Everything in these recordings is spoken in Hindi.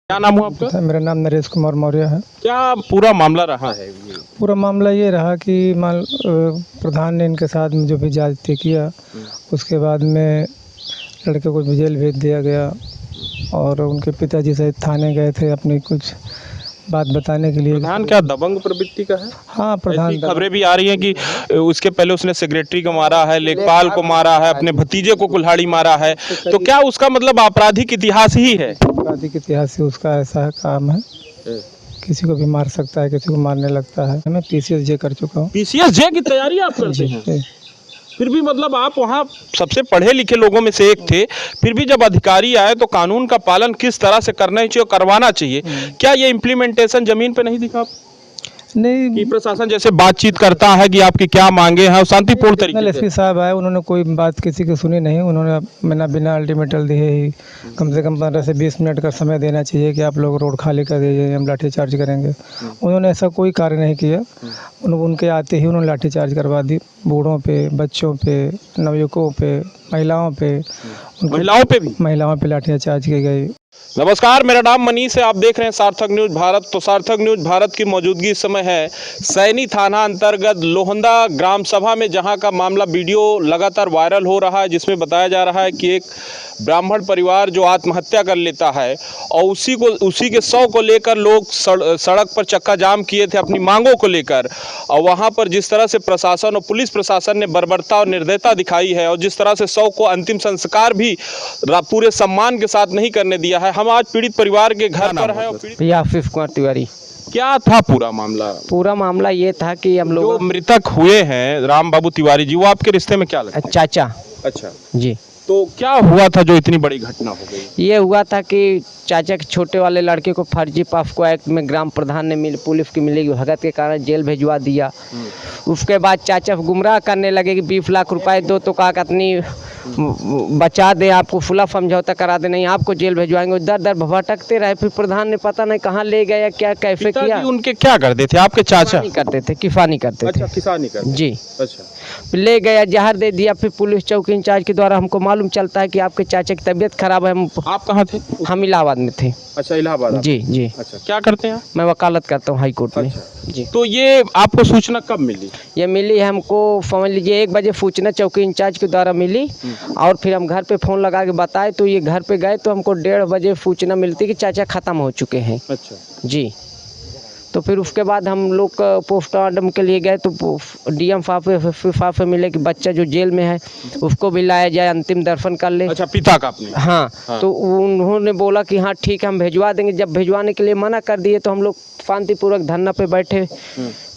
क्या नाम हुआ आपका? मेरा नाम नरेश कुमार मौर्य है। क्या पूरा मामला रहा है ये? पूरा मामला ये रहा कि प्रधान ने इनके साथ में जो भी ज्यादती किया, उसके बाद में लड़के को जेल भेज दिया गया और उनके पिताजी सहित थाने गए थे अपनी कुछ बात बताने के लिए। प्रधान क्या दबंग प्रवृत्ति का है? हाँ, प्रधान खबरें भी आ रही हैं कि उसके पहले उसने सेक्रेटरी को मारा है, लेखपाल को मारा है, अपने भतीजे को कुल्हाड़ी मारा है। तो क्या उसका मतलब आपराधिक इतिहास ही है? आपराधिक इतिहास से उसका ऐसा काम है, किसी को भी मार सकता है, किसी को मारने लगता है। मैं PCS जे कर चुका हूँ। PCS जे की तैयारी आप करते हैं? फिर भी मतलब आप वहाँ सबसे पढ़े लिखे लोगों में से एक थे, फिर भी जब अधिकारी आए तो कानून का पालन किस तरह से करना चाहिए और करवाना चाहिए, क्या ये इम्प्लीमेंटेशन जमीन पे नहीं दिखा नहीं कि प्रशासन जैसे बातचीत करता है कि आपकी क्या मांगे हैं, शांतिपूर्ण तरीके से? SP साहब आए, उन्होंने कोई बात किसी की सुनी नहीं। उन्होंने बिना अल्टीमेटम दिए ही कम से कम 15 से 20 मिनट का समय देना चाहिए कि आप लोग रोड खाली कर दीजिए, हम लाठीचार्ज करेंगे। उन्होंने ऐसा कोई कार्य नहीं किया। उनके आते ही उन्होंने लाठीचार्ज करवा दी, बूढ़ों पे, बच्चों पे, नवयुवकों पे, महिलाओं पे लाठीचार्ज की गई। नमस्कार, मेरा नाम मनीष है। आप देख रहे हैं सार्थक न्यूज भारत। तो सार्थक न्यूज भारत की मौजूदगी इस समय है सैनी थाना अंतर्गत लोहंदा ग्राम सभा में, जहां का मामला वीडियो लगातार वायरल हो रहा है, जिसमें बताया जा रहा है कि एक ब्राह्मण परिवार जो आत्महत्या कर लेता है और उसी के शव को लेकर लोग सड़क पर चक्का जाम किए थे अपनी मांगों को लेकर। और वहां पर जिस तरह से प्रशासन और पुलिस प्रशासन ने बर्बरता और निर्दयता दिखाई है और जिस तरह से शव को अंतिम संस्कार भी पूरे सम्मान के साथ नहीं करने दिया है। हम आज पीड़ित परिवार के घर पर हैं। भैया आफिफ कुमार तिवारी। क्या था पूरा मामला? पूरा मामला ये था कि हम लोग, जो मृतक हुए हैं राम बाबू तिवारी जी, वो आपके रिश्ते में क्या लगता है? चाचा। अच्छा जी। तो क्या हुआ था जो इतनी बड़ी घटना हो गई? ये हुआ था कि चाचा के छोटे वाले लड़के को फर्जी पॉक्सो एक्ट में ग्राम प्रधान ने पुलिस की मिली भगत के कारण जेल भिजवा दिया। उसके बाद चाचा गुमराह करने लगे कि 20 लाख रुपए दो तो कहा कितनी बचा दे, आपको फुला समझौता करा दे, नहीं आपको जेल भिजवाएंगे। दर दर भटकते रहे। फिर प्रधान ने पता नहीं कहाँ ले गया, क्या कैसे किया। उनके क्या करते थे आपके चाचा? करते थे, किसानी करते थे। अच्छा, किसानी करते जी। अच्छा। ले गया, जहर दे दिया। फिर पुलिस चौकी इंचार्ज के द्वारा हमको मालूम चलता है कि आपके चाचा की तबीयत खराब है। आप कहाँ थे? हम इलाहाबाद में थे। अच्छा, इलाहाबाद। जी जी। अच्छा, क्या करते हैं? मैं वकालत करता हूँ हाई कोर्ट में। अच्छा। जी। तो ये आपको सूचना कब मिली? ये मिली है हमको, समझ लीजिए 1 बजे सूचना चौकी इंचार्ज के द्वारा मिली और फिर हम घर पे फ़ोन लगा के बताए तो ये घर पे गए तो हमको 1:30 बजे सूचना मिलती कि चाचा ख़त्म हो चुके हैं। अच्छा जी। तो फिर उसके बाद हम लोग पोस्टमार्टम के लिए गए तो DM साहब से मिले कि बच्चा जो जेल में है उसको भी लाया जाए, अंतिम दर्शन कर ले। अच्छा, पिता का अपने? हाँ। तो उन्होंने बोला कि हाँ ठीक है हम भिजवा देंगे। जब भिजवाने के लिए मना कर दिए तो हम लोग शांतिपूर्वक धरना पे बैठे।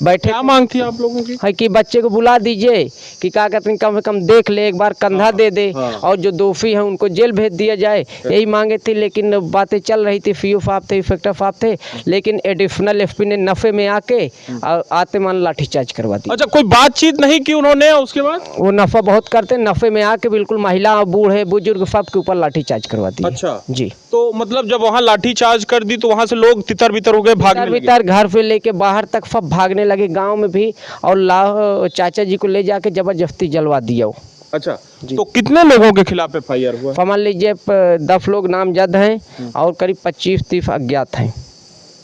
क्या मांग थी आप लोगों की? है कि बच्चे को बुला दीजिए कि क्या कहते हैं, कम से कम देख ले, एक बार कंधा दे दे और जो दोषी हैं उनको जेल भेज दिया जाए, यही मांगे थी। लेकिन बातें चल रही थी, CO साहब थे, इंस्पेक्टर साहब थे, लेकिन एडिशनल SP ने नफे में आके आते मान लाठीचार्ज करवा दी। अच्छा, कोई बातचीत नहीं की उन्होंने? उसके बाद वो नफा बहुत करते, नफे में आके बिल्कुल महिला बूढ़े बुजुर्ग सबके ऊपर लाठीचार्ज करवा दी। अच्छा जी। तो मतलब जब वहाँ लाठीचार्ज कर दी तो वहाँ से लोग तितर बितर हो गए, भागने लगे? घर से लेके बाहर तक सब भागने लगे, गांव में भी। और चाचा जी को ले जाके जबरदस्ती जलवा दिया वो। अच्छा, तो कितने लोगों के खिलाफ FIR हुआ? समझ लीजिए 10 लोग नामजद हैं और करीब 25-30 अज्ञात हैं।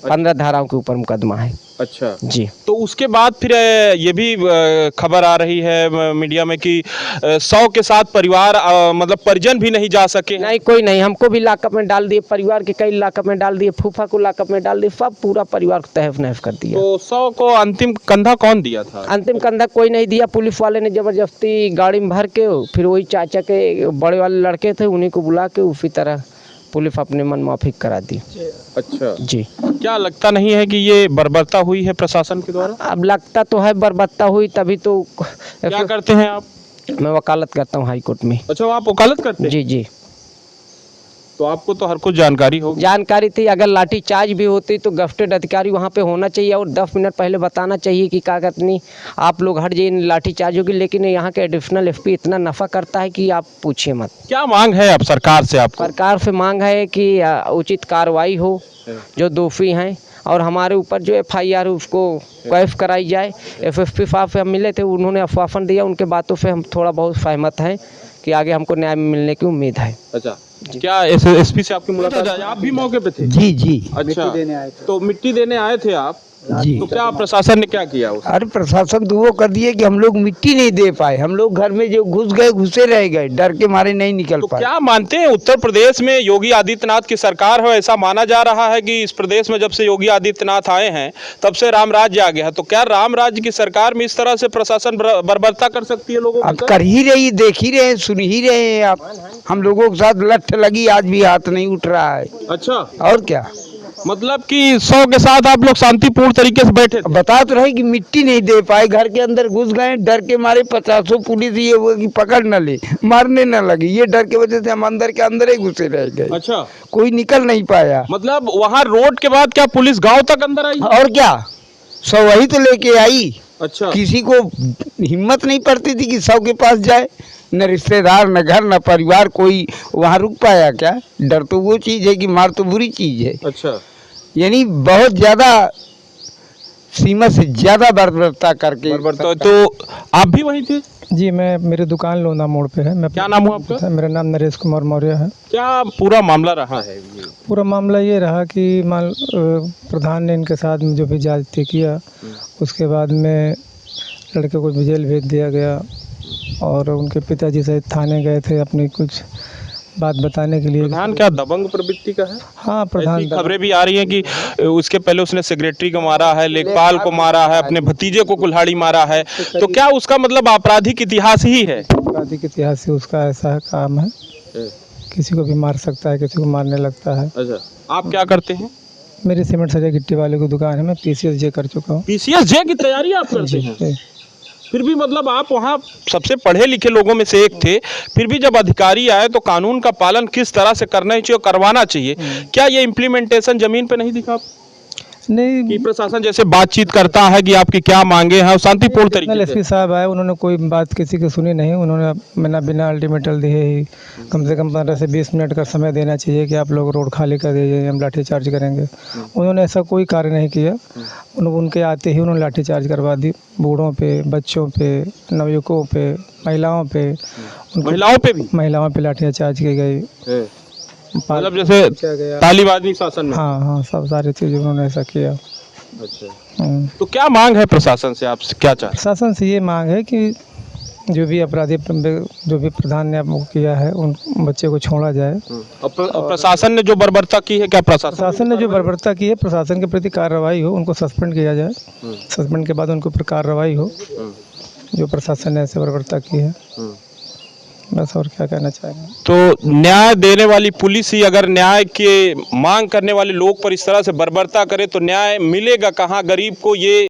15 धाराओं के ऊपर मुकदमा है। अच्छा जी। तो उसके बाद फिर ये भी खबर आ रही है मीडिया में कि 100 के साथ परिवार मतलब परिजन भी नहीं जा सके। नहीं, कोई नहीं। हमको भी लॉकअप में डाल दिए, परिवार के कई लॉकअप में डाल दिए, फूफा को लॉकअप में डाल दिए, सब पूरा परिवार को तहस नहस कर दिया। तो 100 को अंतिम कंधा कौन दिया था? अंतिम कंधा कोई नहीं दिया, पुलिस वाले ने जबरदस्ती गाड़ी में भर के, फिर वही चाचा के बड़े वाले लड़के थे उन्हीं को बुला के उसी तरह पुलिस अपने मन माफिक करा दी। अच्छा जी। क्या लगता नहीं है कि ये बर्बरता हुई है प्रशासन के द्वारा? अब लगता तो है बर्बरता हुई, तभी तो। क्या करते हैं आप? मैं वकालत करता हूँ हाई कोर्ट में। अच्छा, आप वकालत करते हैं? जी जी। तो आपको तो हर कुछ जानकारी होगी। जानकारी थी। अगर लाठीचार्ज भी होती तो गफ्टेड अधिकारी वहाँ पे होना चाहिए और 10 मिनट पहले बताना चाहिए कि क्या कहते आप लोग हट जाइए, लाठीचार्ज होगी। लेकिन यहाँ के एडिशनल SP इतना नफा करता है कि आप पूछिए मत। क्या मांग है अब सरकार से आपको? सरकार से मांग है कि उचित कार्रवाई हो, जो दोषी हैं, और हमारे ऊपर जो FIR है उसको कैफ कराई जाए। FSP साहब से हम मिले थे, उन्होंने आश्वासन दिया, उनके बातों से हम थोड़ा बहुत सहमत हैं बाकी आगे हमको न्याय मिलने की उम्मीद है। अच्छा, क्या एसपी से आपकी मुलाकात? आप भी मौके पे थे? जी जी अच्छा, तो मिट्टी देने आए थे आप? जी। तो क्या प्रशासन ने क्या किया उस? अरे प्रशासन तो वो कर दिए कि हम लोग मिट्टी नहीं दे पाए, हम लोग घर में जो घुस गए घुसे रह गए, डर के मारे नहीं निकल तो पाए। क्या मानते हैं उत्तर प्रदेश में योगी आदित्यनाथ की सरकार है, ऐसा माना जा रहा है कि इस प्रदेश में जब से योगी आदित्यनाथ आए हैं तब से राम राज्य आ गया है, तो क्या राम राज्य की सरकार में इस तरह से प्रशासन बर्बरता कर सकती है लोगों अब को? कर ही रही, देख ही रहे, सुन ही रहे हैं आप। हम लोगों के साथ लठ लगी, आज भी हाथ नहीं उठ रहा है। अच्छा, और क्या, मतलब कि 100 के साथ आप लोग शांतिपूर्ण तरीके से बैठे थे? बता तो रहे कि मिट्टी नहीं दे पाए, घर के अंदर घुस गए, डर के मारे 50 पुलिस ये वो कि पकड़ न ले, मारने न लगे, ये डर के वजह से हम अंदर के अंदर ही घुसे रह गए। अच्छा, कोई निकल नहीं पाया। मतलब वहाँ रोड के बाद क्या पुलिस गांव तक अंदर आई? और क्या, सौ वही तो लेके आई। अच्छा, किसी को हिम्मत नहीं पड़ती थी कि 100 के पास जाए, न रिश्तेदार न घर न परिवार, कोई वहाँ रुक पाया क्या? डर तो वो चीज़ है कि मार तो बुरी चीज़ है। अच्छा, यानी बहुत ज़्यादा सीमा से ज़्यादा बर्बरता करके। तो आप भी वहीं थे? जी, मैं मेरी दुकान लोना मोड़ पे है। मैं क्या नाम हुआ आपका? मेरा नाम नरेश कुमार मौर्य है। क्या पूरा मामला रहा है ये? पूरा मामला ये रहा कि प्रधान ने इनके साथ में जो भी ज्यादती किया, उसके बाद में लड़के को जेल भेज दिया गया और उनके पिताजी से थाने गए थे अपनी कुछ बात बताने के लिए। प्रधान क्या दबंग प्रवृत्ति का है? हाँ, प्रधान ऐसी खबरें भी आ रही हैं कि उसके पहले उसने सेक्रेटरी को मारा है, लेखपाल को मारा है, अपने भतीजे को कुल्हाड़ी मारा है, तो क्या उसका मतलब आपराधिक इतिहास ही है? आपराधिक इतिहास से उसका ऐसा काम है, किसी को भी मार सकता है, किसी को मारने लगता है। अच्छा, आप क्या करते हैं? मेरी सीमेंट सरिया गिट्टी वाले की दुकान है, मैं PCS जे कर चुका हूँ। PCS जे की तैयारी आप करते हैं? फिर भी मतलब आप वहाँ सबसे पढ़े लिखे लोगों में से एक थे, फिर भी जब अधिकारी आए तो कानून का पालन किस तरह से करना चाहिए और करवाना चाहिए, क्या ये इम्प्लीमेंटेशन जमीन पे नहीं दिखा नहीं, कि प्रशासन जैसे बातचीत करता है कि आपकी क्या मांगे हैं और शांतिपूर्ण तरीके से? एसपी साहब आए, उन्होंने कोई बात किसी की सुनी नहीं। उन्होंने बिना अल्टीमेटम दिए ही कम से कम 15 से 20 मिनट का समय देना चाहिए कि आप लोग रोड खाली कर दीजिए, हम लाठीचार्ज करेंगे। उन्होंने ऐसा कोई कार्य नहीं किया। उनके आते ही उन्होंने लाठीचार्ज करवा दी, बूढ़ों पे, बच्चों पे, नवयुवकों पे, महिलाओं पे। महिलाओं पे लाठीचार्ज की गई, मतलब जैसे तालिबानी शासन में? हाँ, सब सारी चीज़ उन्होंने ऐसा किया। अच्छा, तो क्या मांग है प्रशासन से, आप क्या चाहते हैं? प्रशासन से ये मांग है कि जो भी अपराधी, जो भी प्रधान ने आपको किया है, उन बच्चे को छोड़ा जाए। और प्रशासन ने जो बर्बरता की है, क्या प्रशासन ने जो बर्बरता की है, प्रशासन के प्रति कार्रवाई हो, उनको सस्पेंड किया जाए। सस्पेंड के बाद उनके ऊपर कार्रवाई हो, जो प्रशासन ने ऐसे बर्बरता की है। बस, और क्या कहना चाहेंगे? तो न्याय देने वाली पुलिस ही अगर न्याय के मांग करने वाले लोग पर इस तरह से बर्बरता करे तो न्याय मिलेगा कहाँ गरीब को? ये